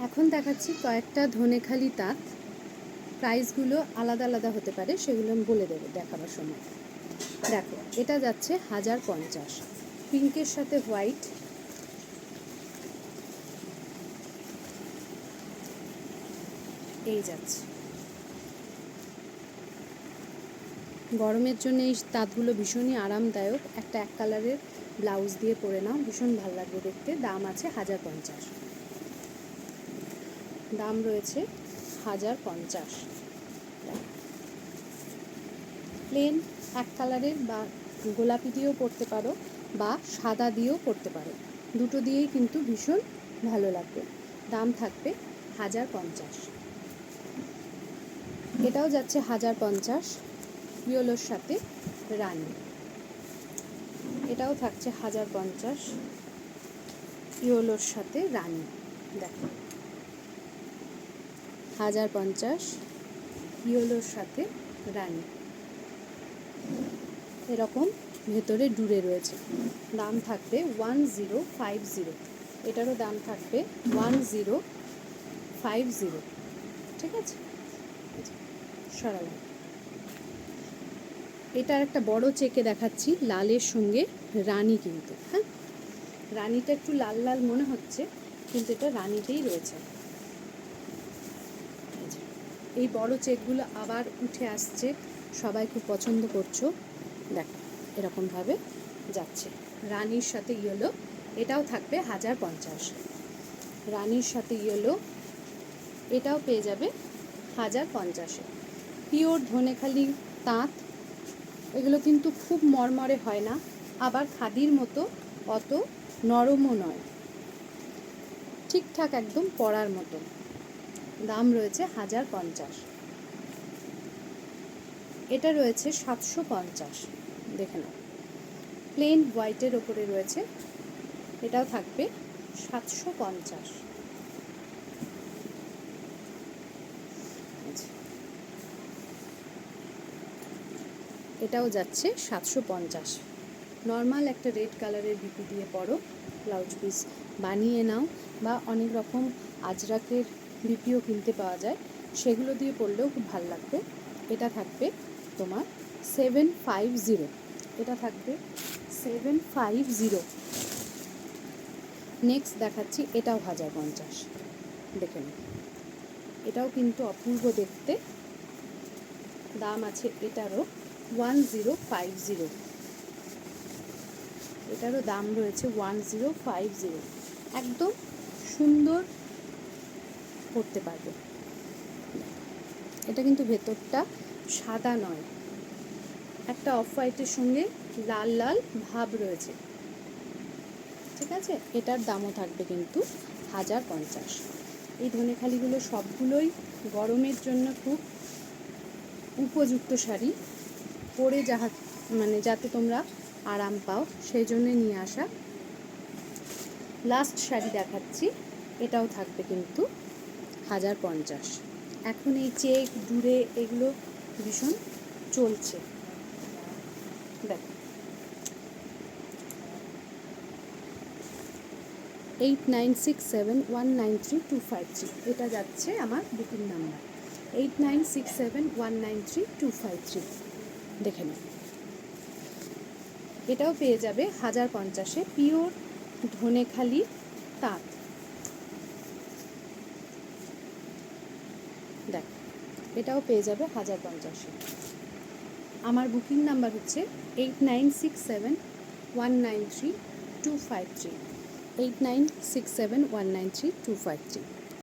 এখন দেখাচ্ছি কয়েকটা ধনেখালি তাঁত। প্রাইসগুলো আলাদা আলাদা হতে পারে, সেগুলো আমি বলে দেবো দেখাবার সময়। দেখো, এটা যাচ্ছে 1050, পিঙ্কের সাথে হোয়াইট, এই যাচ্ছে। গরমের জন্য এই তাঁতগুলো ভীষণই আরামদায়ক। একটা এক কালারের ব্লাউজ দিয়ে পরে নাও, ভীষণ ভালো লাগবে দেখতে। দাম আছে 1050, দাম রয়েছে 1050। প্লেন এক কালারের বা গোলাপি দিয়েও পরতে পারো বা সাদা দিয়েও পরতে পারো, দুটো দিয়েই কিন্তু ভীষণ ভালো লাগবে। দাম থাকবে 1050। এটাও যাচ্ছে 1050, ইয়েলোর সাথে রানী। এটাও থাকছে 1050, ইয়েলোর সাথে রানী। দেখো, 1050, ইয়েলোর সাথে রানী, এরকম ভেতরে ডুরে রয়েছে। দাম থাকবে 1050। এটারও দাম থাকবে 1050। ঠিক আছে, সরালাম। এটার একটা বড় চেকে দেখাচ্ছি, লালের সঙ্গে রানী, কিন্তু হ্যাঁ, রানীটা একটু লাল লাল মনে হচ্ছে, কিন্তু এটা রানীতেই রয়েছে। এই বড় চেকগুলো আবার উঠে আসছে, সবাই খুব পছন্দ করছো। দেখো, এরকমভাবে যাচ্ছে রানীর সাথে ইয়েলো। এটাও থাকবে 1050, রানীর সাথে ইয়েলো, এটাও পেয়ে যাবে 1050-এ। পিওর ধনেখালি তাঁত, এগুলো কিন্তু খুব মরমরে হয় না, আবার খাদির মতো অত নরমও নয়, ঠিকঠাক একদম পরার মতো। দাম রয়েছে 1050। এটা রয়েছে 750, দেখে নাও, প্লেন হোয়াইটের ওপরে রয়েছে। এটাও থাকবে 750। এটাও যাচ্ছে 750। নর্মাল একটা রেড কালারের বিপি দিয়ে পরো, ব্লাউজ পিস বানিয়ে নাও, বা অনেক রকম আজরাকের বিপিও কিনতে পাওয়া যায়, সেগুলো দিয়ে পরলেও খুব ভালো লাগবে। এটা থাকবে তোমার 750। এটা থাকবে 750। নেক্সট দেখাচ্ছি, এটাও 1050, দেখে নিন। এটাও কিন্তু অপূর্ব দেখতে। দাম আছে এটারও 1050। এটারও দাম রয়েছে 1050। একদম সুন্দর করতে পারবে। এটা কিন্তু ভেতরটা সাদা নয়, একটা অফ হোয়াইটের সঙ্গে লাল লাল ভাব রয়েছে। ঠিক আছে, এটার দামও থাকবে কিন্তু 1050। এই ধনেখালিগুলো সবগুলোই গরমের জন্য খুব উপযুক্ত শাড়ি, পরে যাতে তোমরা আরাম পাও, সেই জন্য নিয়ে আসা। লাস্ট শাড়ি দেখাচ্ছি, এটাও থাকবে কিন্তু 1050। এখন এই চেক ডুরে এগুলো ভীষণ চলছে। দেখো, 8967193253, এটা যাচ্ছে আমার বুকিং নাম্বার 8967193253। দেখে নিন। এটাও পেয়ে যাবে 1050-এ, পিওর ধনেখালি তাঁত। দেখ, এটাও পেয়ে যাবে 1050-এ। আমার বুকিং নাম্বার হচ্ছে 8967193253, 8967193253।